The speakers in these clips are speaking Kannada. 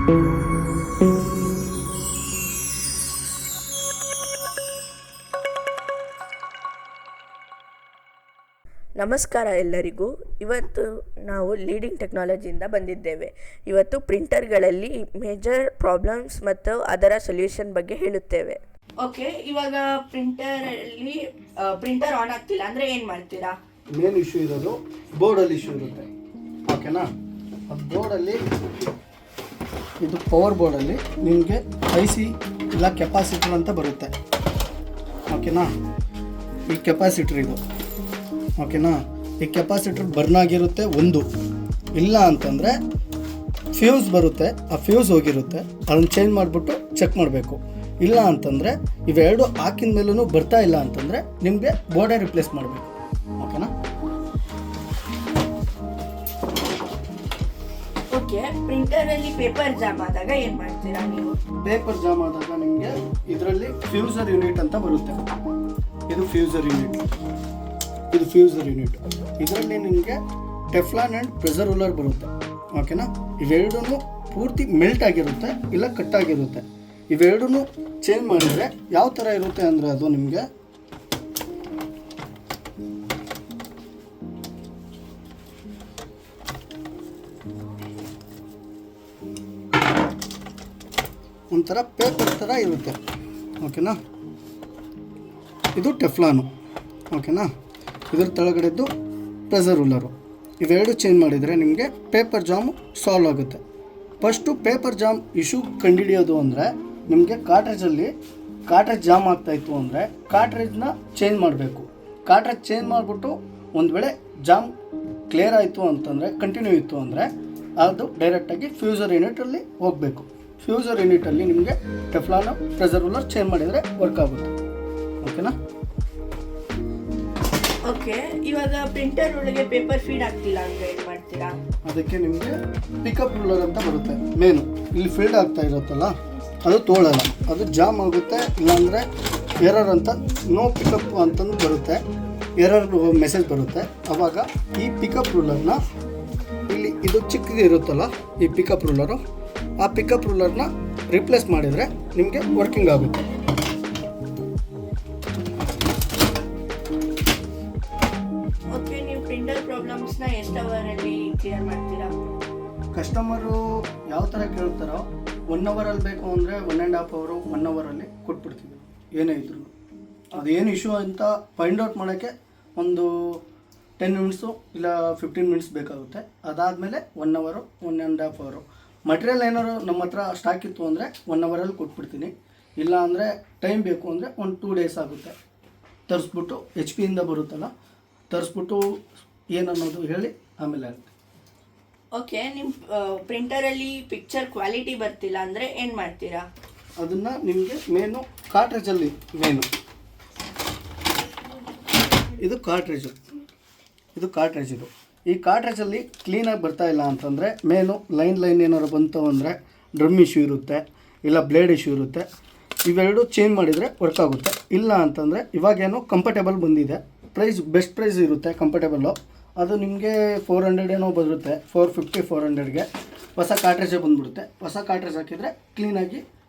ನಮಸ್ಕಾರ ಎಲ್ಲರಿಗೂ. ಇವತ್ತು ನಾವು ಲೀಡಿಂಗ್ ಟೆಕ್ನಾಲಜಿಯಿಂದ ಬಂದಿದ್ದೇವೆ. ಇವತ್ತು ಪ್ರಿಂಟರ್ಗಳಲ್ಲಿ ಮೇಜರ್ ಪ್ರಾಬ್ಲಮ್ಸ್ ಮತ್ತು ಅದರ ಸೊಲ್ಯೂಷನ್ ಬಗ್ಗೆ ಹೇಳುತ್ತೇವೆ. ಓಕೆ, ಇವಾಗ ಪ್ರಿಂಟರ್ ಆನ್ ಆಗ್ತಿಲ್ಲ ಅಂದರೆ ಏನು ಮಾಡ್ತೀರಾ? ಮೇನ್ ಇಶ್ಯೂ ಇರೋದು ಬೋರ್ಡಲ್ಲಿ ಇಶ್ಯೂ ಇರುತ್ತೆ. ಓಕೆನಾ? ಆ ಬೋರ್ಡಲ್ಲಿ ಇದು ಪವರ್ ಬೋರ್ಡಲ್ಲಿ ನಿಮಗೆ IC ಇಲ್ಲ ಕೆಪಾಸಿಟರ್ ಅಂತ ಬರುತ್ತೆ. ಓಕೆನಾ? ಈ ಕೆಪಾಸಿಟರ್ ಇದು. ಓಕೆನಾ? ಈ ಕೆಪಾಸಿಟರ್ ಬರ್ನ್ ಆಗಿರುತ್ತೆ ಒಂದು, ಇಲ್ಲ ಅಂತಂದರೆ ಫ್ಯೂಸ್ ಬರುತ್ತೆ, ಆ ಫ್ಯೂಸ್ ಹೋಗಿರುತ್ತೆ, ಅದನ್ನು ಚೇಂಜ್ ಮಾಡಿಬಿಟ್ಟು ಚೆಕ್ ಮಾಡಬೇಕು. ಇಲ್ಲ ಅಂತಂದರೆ ಇವೆರಡು ಹಾಕಿದ ಮೇಲೂ ಬರ್ತಾ ಇಲ್ಲ ಅಂತಂದರೆ ನಿಮಗೆ ಬೋರ್ಡೇ ರಿಪ್ಲೇಸ್ ಮಾಡಬೇಕು. ಓಕೆನಾ? ಓಕೆ, ಪ್ರಿಂಟರಲ್ಲಿ ಪೇಪರ್ ಜಾಮ್ ಆದಾಗ ಏನು ಮಾಡ್ತೀರಾ ನೀವು? ಪೇಪರ್ ಜಾಮ್ ಆದಾಗ ನಿಮಗೆ ಇದರಲ್ಲಿ ಫ್ಯೂಸರ್ ಯೂನಿಟ್ ಅಂತ ಬರುತ್ತೆ. ಇದು ಫ್ಯೂಸರ್ ಯೂನಿಟ್. ಇದರಲ್ಲಿ ನಿಮಗೆ ಟೆಫ್ಲಾನ್ ಆ್ಯಂಡ್ ಪ್ರೆಷರ್ ರೂಲರ್ ಬರುತ್ತೆ. ಓಕೆನಾ? ಇವೆರಡೂ ಪೂರ್ತಿ ಮೆಲ್ಟ್ ಆಗಿರುತ್ತೆ, ಇಲ್ಲ ಕಟ್ ಆಗಿರುತ್ತೆ. ಇವೆರಡೂ ಚೇಂಜ್ ಮಾಡಿದರೆ ಯಾವ ಥರ ಇರುತ್ತೆ ಅಂದರೆ ಅದು ನಿಮಗೆ ಒಂಥರ ಪೇಪರ್ ಥರ ಇರುತ್ತೆ. ಓಕೆನಾ? ಇದು ಟೆಫ್ಲಾನು. ಓಕೆನಾ? ಇದರ ಕೆಳಗಡೆದ್ದು ಪ್ರೆಷರ್ ರೂಲರು. ಇವೆರಡು ಚೇಂಜ್ ಮಾಡಿದರೆ ನಿಮಗೆ ಪೇಪರ್ ಜಾಮು ಸಾಲ್ವ್ ಆಗುತ್ತೆ. ಫಸ್ಟು ಪೇಪರ್ ಜಾಮ್ ಇಶ್ಯೂ ಕಂಡುಹಿಡಿಯೋದು ಅಂದರೆ ನಿಮಗೆ ಕಾರ್ಟ್ರೇಜ್ ಜಾಮ್ ಆಗ್ತಾಯಿತ್ತು ಅಂದರೆ ಕಾರ್ಟ್ರೇಜ್ನ ಚೇಂಜ್ ಮಾಡಬೇಕು. ಕಾರ್ಟ್ರೇಜ್ ಚೇಂಜ್ ಮಾಡಿಬಿಟ್ಟು ಒಂದು ವೇಳೆ ಜಾಮ್ ಕ್ಲಿಯರ್ ಆಯಿತು ಅಂತಂದರೆ, ಕಂಟಿನ್ಯೂ ಇತ್ತು ಅಂದರೆ ಅದು ಡೈರೆಕ್ಟಾಗಿ ಫ್ಯೂಸರ್ ಯೂನಿಟಲ್ಲಿ ಹೋಗಬೇಕು. ಫ್ಯೂಸರ್ ಯೂನಿಟಲ್ಲಿ ನಿಮಗೆ ಟೆಫ್ಲಾನು ಪ್ರೆಷರ್ ರೂಲರ್ ಚೇಂಜ್ ಮಾಡಿದರೆ ವರ್ಕ್ ಆಗುತ್ತೆ. ಓಕೆನಾ? ಓಕೆ, ಇವಾಗ ಪ್ರಿಂಟರ್ ಒಳಗೆ ಪೇಪರ್ ಫೀಡ್ ಆಗ್ತಿಲ್ಲ ಅಂದರೆ ಏನು ಮಾಡ್ತೀರಾ? ಅದಕ್ಕೆ ನಿಮಗೆ ಪಿಕಪ್ ರೂಲರ್ ಅಂತ ಬರುತ್ತೆ. ಮೇನು ಇಲ್ಲಿ ಫೀಲ್ಡ್ ಆಗ್ತಾ ಇರುತ್ತಲ್ಲ, ಅದು ತೋಳಲ್ಲ, ಅದು ಜಾಮ್ ಆಗುತ್ತೆ. ಇಲ್ಲಾಂದರೆ ಎರರ್ ಅಂತ ನೋ ಪಿಕಪ್ ಅಂತಂದು ಬರುತ್ತೆ, ಎರರ್ ಮೆಸೇಜ್ ಬರುತ್ತೆ. ಆವಾಗ ಈ ಪಿಕಪ್ ರೂಲರ್ನ ಇಲ್ಲಿ ಇದು ಚಿಕ್ಕದು ಇರುತ್ತಲ್ಲ, ಈ ಪಿಕಪ್ ರೂಲರು, ಆ ಪಿಕಪ್ ರೂಲರ್ನ ರಿಪ್ಲೇಸ್ ಮಾಡಿದರೆ ನಿಮಗೆ ವರ್ಕಿಂಗ್ ಆಗುತ್ತೆ. ಓಕೆ, ನೀವು ಪ್ರಿಂಟರ್ ಪ್ರಾಬ್ಲಮ್ಸ್ನ ಎಷ್ಟು ಅವರಲ್ಲಿ ಕ್ಲಿಯರ್ ಮಾಡ್ತೀರಾ? ಕಸ್ಟಮರು ಯಾವ ಥರ ಕೇಳ್ತಾರೋ 1 ಅವರಲ್ಲಿ ಬೇಕು ಅಂದರೆ 1.5 ಅವರು 1 ಅವರಲ್ಲಿ ಕೊಟ್ಬಿಡ್ತೀವಿ. ಏನೇ ಇದ್ರು ಅದೇನು ಇಶ್ಯೂ ಅಂತ ಫೈಂಡ್ ಔಟ್ ಮಾಡೋಕ್ಕೆ ಒಂದು 10 ಮಿನಿಟ್ಸು ಇಲ್ಲ 15 ಮಿನಿಟ್ಸ್ ಬೇಕಾಗುತ್ತೆ. ಅದಾದಮೇಲೆ 1 ಅವರು 1.5 ಅವರು. ಮಟೀರಿಯಲ್ ಏನಾದ್ರು ನಮ್ಮ ಹತ್ರ ಸ್ಟಾಕ್ ಇತ್ತು ಅಂದರೆ 1 ಅವರಲ್ಲಿ ಕೊಟ್ಬಿಡ್ತೀನಿ. ಇಲ್ಲ ಅಂದರೆ ಟೈಮ್ ಬೇಕು ಅಂದರೆ ಒಂದು 2 ಡೇಸ್ ಆಗುತ್ತೆ. ತರಿಸ್ಬಿಟ್ಟು HP ಬರುತ್ತಲ್ಲ, ತರಿಸ್ಬಿಟ್ಟು ಏನನ್ನೋದು ಹೇಳಿ ಆಮೇಲೆ ಆಗುತ್ತೆ. ಓಕೆ, ನಿಮ್ಮ ಪ್ರಿಂಟರಲ್ಲಿ ಪಿಕ್ಚರ್ ಕ್ವಾಲಿಟಿ ಬರ್ತಿಲ್ಲ ಅಂದರೆ ಏನು ಮಾಡ್ತೀರಾ? ಅದನ್ನು ನಿಮಗೆ ಮೇನು ಕಾರ್ಟ್ರೇಜಲ್ಲಿ ಇದು ಕಾರ್ಟ್ರೇಜ್ ಇದು. ಈ ಕಾರ್ಟ್ರೇಜಲ್ಲಿ ಕ್ಲೀನಾಗಿ ಬರ್ತಾ ಇಲ್ಲ ಅಂತಂದರೆ ಮೇನು ಲೈನ್ ಏನಾದ್ರು ಬಂತು ಅಂದರೆ ಡ್ರಮ್ ಇಶ್ಯೂ ಇರುತ್ತೆ, ಇಲ್ಲ ಬ್ಲೇಡ್ ಇಶ್ಯೂ ಇರುತ್ತೆ. ಇವೆರಡು ಚೇಂಜ್ ಮಾಡಿದರೆ ವರ್ಕ್ ಆಗುತ್ತೆ. ಇಲ್ಲ ಅಂತಂದರೆ ಇವಾಗೇನೋ ಕಂಫರ್ಟೇಬಲ್ ಬಂದಿದೆ, ಬೆಸ್ಟ್ ಪ್ರೈಸ್ ಇರುತ್ತೆ ಕಂಫರ್ಟೇಬಲ್ಲು. ಅದು ನಿಮಗೆ 400 ಏನೋ ಬರುತ್ತೆ, 450-400ಗೆ ಹೊಸ ಕಾರ್ಟ್ರೇಜೇ ಬಂದುಬಿಡುತ್ತೆ. ಹೊಸ ಕಾರ್ಟ್ರೇಜ್ ಹಾಕಿದರೆ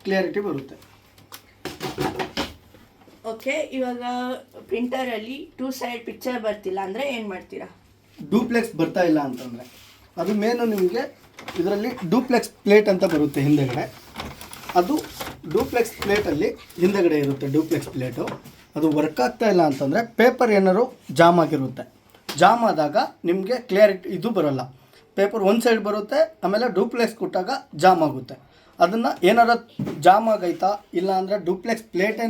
ಕ್ಲಿಯರಿಟಿ ಬರುತ್ತೆ. ಓಕೆ, ಇವಾಗ ಪ್ರಿಂಟರಲ್ಲಿ 2 ಸೈಡ್ ಪಿಕ್ಚರ್ ಬರ್ತಿಲ್ಲ ಅಂದರೆ ಏನು ಮಾಡ್ತೀರಾ? ಡೂಪ್ಲೆಕ್ಸ್ ಬರ್ತಾ ಇಲ್ಲ ಅಂತಂದರೆ ಅದು ಮೇನು ನಿಮಗೆ ಇದರಲ್ಲಿ ಡೂಪ್ಲೆಕ್ಸ್ ಪ್ಲೇಟ್ ಅಂತ ಬರುತ್ತೆ ಹಿಂದೆಗಡೆ. ಅದು ಡೂಪ್ಲೆಕ್ಸ್ ಪ್ಲೇಟಲ್ಲಿ ಹಿಂದೆಗಡೆ ಇರುತ್ತೆ ಡೂಪ್ಲೆಕ್ಸ್ ಪ್ಲೇಟು. ಅದು ವರ್ಕ್ ಆಗ್ತಾ ಇಲ್ಲ ಅಂತಂದರೆ ಪೇಪರ್ ಏನಾದ್ರು ಜಾಮ್ ಆಗಿರುತ್ತೆ. ಜಾಮ್ ಆದಾಗ ನಿಮಗೆ ಕ್ಲಿಯರಿಟಿ ಇದು ಬರೋಲ್ಲ, ಪೇಪರ್ ಒಂದು ಸೈಡ್ ಬರುತ್ತೆ, ಆಮೇಲೆ ಡೂಪ್ಲೆಕ್ಸ್ ಕೊಟ್ಟಾಗ ಜಾಮ್ ಆಗುತ್ತೆ. ಅದನ್ನು ಏನಾರ ಜಾಮ್ ಆಗೈತಾ ಇಲ್ಲ ಅಂದರೆ ಡೂಪ್ಲೆಕ್ಸ್ ಪ್ಲೇಟೇ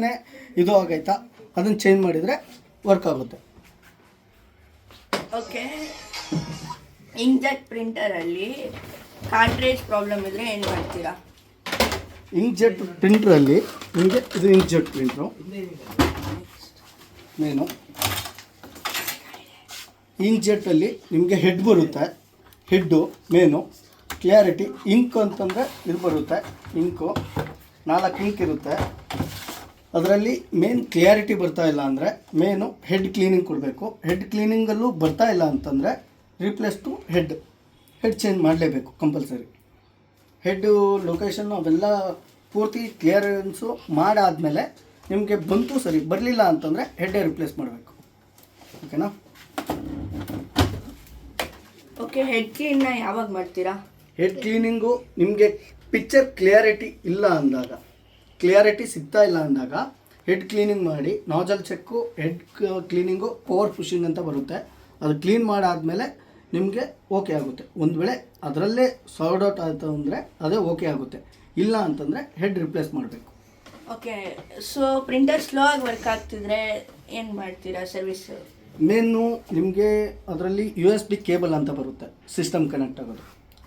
ಇದು ಆಗೈತಾ ಅದನ್ನು ಚೇಂಜ್ ಮಾಡಿದರೆ ವರ್ಕ್ ಆಗುತ್ತೆ. ಓಕೆ, ಇಂಕ್ಜೆಟ್ ಪ್ರಿಂಟರಲ್ಲಿ ಕಾರ್ಟ್ರೇಜ್ ಪ್ರಾಬ್ಲಮ್ ಇದ್ದರೆ ಏನು ಮಾಡ್ತೀರಾ? ಇಂಕ್ಜೆಟ್ ಪ್ರಿಂಟ್ರಲ್ಲಿ ನಿಮಗೆ ಇದು ಇಂಕ್ಜೆಟ್ ಪ್ರಿಂಟ್ರು ಮೇನು. ಇಂಕ್ಜೆಟ್ಟಲ್ಲಿ ನಿಮಗೆ ಹೆಡ್ ಬರುತ್ತೆ, ಹೆಡ್ಡು ಮೇನು. ಕ್ಲಿಯರಿಟಿ ಇಂಕ್ ಅಂತಂದರೆ ಇದು ಬರುತ್ತೆ, ಇಂಕು 4 ಇಂಕ್ ಇರುತ್ತೆ. ಅದರಲ್ಲಿ ಮೇನ್ ಕ್ಲಿಯರಿಟಿ ಬರ್ತಾ ಇಲ್ಲ ಅಂದರೆ ಮೇನು ಹೆಡ್ ಕ್ಲೀನಿಂಗ್ ಕೊಡಬೇಕು. ಹೆಡ್ ಕ್ಲೀನಿಂಗಲ್ಲೂ ಬರ್ತಾ ಇಲ್ಲ ಅಂತಂದರೆ ರಿಪ್ಲೇಸ್ ಟು ಹೆಡ್ ಚೇಂಜ್ ಮಾಡಲೇಬೇಕು ಕಂಪಲ್ಸರಿ. ಹೆಡ್ ಲೊಕೇಶನ್ ಅವೆಲ್ಲ ಪೂರ್ತಿ ಕ್ಲಿಯರೆನ್ಸು ಮಾಡಾದಮೇಲೆ ನಿಮಗೆ ಬಂತು ಸರಿ, ಬರಲಿಲ್ಲ ಅಂತಂದರೆ ಹೆಡ್ಡೇ ರಿಪ್ಲೇಸ್ ಮಾಡಬೇಕು. ಓಕೆನಾ? ಓಕೆ, ಹೆಡ್ ಕ್ಲೀನ್ನ ಯಾವಾಗ ಮಾಡ್ತೀರಾ? ಹೆಡ್ ಕ್ಲೀನಿಂಗು ನಿಮಗೆ ಪಿಕ್ಚರ್ ಕ್ಲಿಯರಿಟಿ ಇಲ್ಲ ಅಂದಾಗ, ಕ್ಲಿಯರಿಟಿ ಸಿಗ್ತಾ ಇಲ್ಲ ಅಂದಾಗ ಹೆಡ್ ಕ್ಲೀನಿಂಗ್ ಮಾಡಿ, nozzle cheque, head cleaning, power pushing ಅಂತ ಬರುತ್ತೆ. ಅದು ಕ್ಲೀನ್ ಮಾಡಾದಮೇಲೆ ನಿಮಗೆ ಓಕೆ ಆಗುತ್ತೆ. ಒಂದು ವೇಳೆ ಅದರಲ್ಲೇ ಸಾರ್ಟ್ ಔಟ್ ಆಯಿತು ಅಂದರೆ ಅದೇ ಓಕೆ ಆಗುತ್ತೆ. ಇಲ್ಲ ಅಂತಂದರೆ ಹೆಡ್ ರಿಪ್ಲೇಸ್ ಮಾಡಬೇಕು. ಓಕೆ, ಸೊ ಪ್ರಿಂಟರ್ ಸ್ಲೋ ಆಗಿ ವರ್ಕ್ ಆಗ್ತಿದ್ರೆ ಏನು ಮಾಡ್ತೀರಾ ಸರ್ವಿಸ್? ಮೇನು ನಿಮಗೆ ಅದರಲ್ಲಿ USB ಕೇಬಲ್ ಅಂತ ಬರುತ್ತೆ, ಸಿಸ್ಟಮ್ ಕನೆಕ್ಟ್ ಆಗೋದು.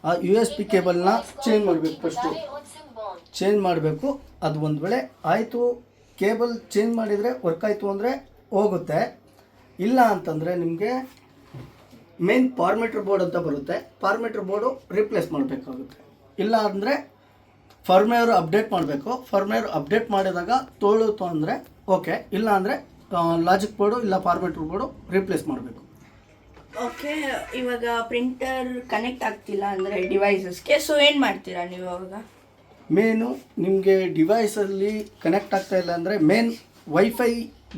ಆ USB ಕೇಬಲ್ನ ಚೇಂಜ್ ಮಾಡಬೇಕು. ಫಸ್ಟು ಚೇಂಜ್ ಮಾಡಬೇಕು. ಅದು ಒಂದು ವೇಳೆ ಆಯಿತು, ಕೇಬಲ್ ಚೇಂಜ್ ಮಾಡಿದರೆ ವರ್ಕ್ ಆಯಿತು ಅಂದರೆ ಹೋಗುತ್ತೆ. ಇಲ್ಲ ಅಂತಂದರೆ ನಿಮಗೆ ಮೇನ್ ಫಾರ್ಮೇಟ್ರ್ ಬೋರ್ಡ್ ಅಂತ ಬರುತ್ತೆ, ಫಾರ್ಮೇಟ್ರ್ ಬೋರ್ಡು ರಿಪ್ಲೇಸ್ ಮಾಡಬೇಕಾಗುತ್ತೆ. ಇಲ್ಲ ಅಂದರೆ ಫರ್ಮ್ವೇರ್ ಅಪ್ಡೇಟ್ ಮಾಡಬೇಕು. ಫರ್ಮ್ವೇರ್ ಅಪ್ಡೇಟ್ ಮಾಡಿದಾಗ ತೋಳುತ್ತು ಅಂದರೆ ಓಕೆ, ಇಲ್ಲ ಅಂದರೆ ಲಾಜಿಕ್ ಬೋರ್ಡು ಇಲ್ಲ ಫಾರ್ಮೇಟ್ರ್ ಬೋರ್ಡು ರಿಪ್ಲೇಸ್ ಮಾಡಬೇಕು. ಓಕೆ, ಇವಾಗ ಪ್ರಿಂಟರ್ ಕನೆಕ್ಟ್ ಆಗ್ತಿಲ್ಲ ಅಂದರೆ ಡಿವೈಸಸ್ಗೆ, ಸೊ ಏನು ಮಾಡ್ತೀರಾ ನೀವು ಅವಾಗ? ಮೇನು ನಿಮಗೆ ಡಿವೈಸಲ್ಲಿ ಕನೆಕ್ಟ್ ಆಗ್ತಾ ಇಲ್ಲ ಅಂದರೆ, ಮೇನ್ ವೈಫೈ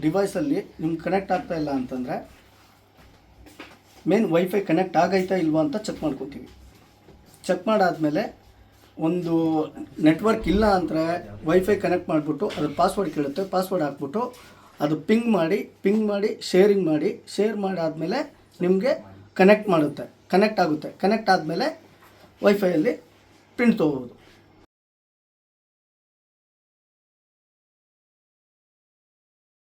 ಡಿವೈಸಲ್ಲಿ ನಿಮ್ಗೆ ಕನೆಕ್ಟ್ ಆಗ್ತಾ ಇಲ್ಲ ಅಂತಂದರೆ ಮೇನ್ ವೈಫೈ ಕನೆಕ್ಟ್ ಆಗೈತಾ ಇಲ್ವಾ ಅಂತ ಚೆಕ್ ಮಾಡ್ಕೊತೀವಿ. ಚೆಕ್ ಮಾಡಾದಮೇಲೆ ಒಂದು ನೆಟ್ವರ್ಕ್ ಇಲ್ಲ ಅಂದರೆ ವೈಫೈ ಕನೆಕ್ಟ್ ಮಾಡಿಬಿಟ್ಟು ಅದ್ರ ಪಾಸ್ವರ್ಡ್ ಕೇಳುತ್ತೆ, ಪಾಸ್ವರ್ಡ್ ಹಾಕ್ಬಿಟ್ಟು ಅದು ಪಿಂಗ್ ಮಾಡಿ ಶೇರ್ ಮಾಡಾದಮೇಲೆ ನಿಮಗೆ ಕನೆಕ್ಟ್ ಆಗುತ್ತೆ. ಕನೆಕ್ಟ್ ಆದಮೇಲೆ ವೈಫೈಯಲ್ಲಿ ಪ್ರಿಂಟ್ ತೊಗೋಬೋದು.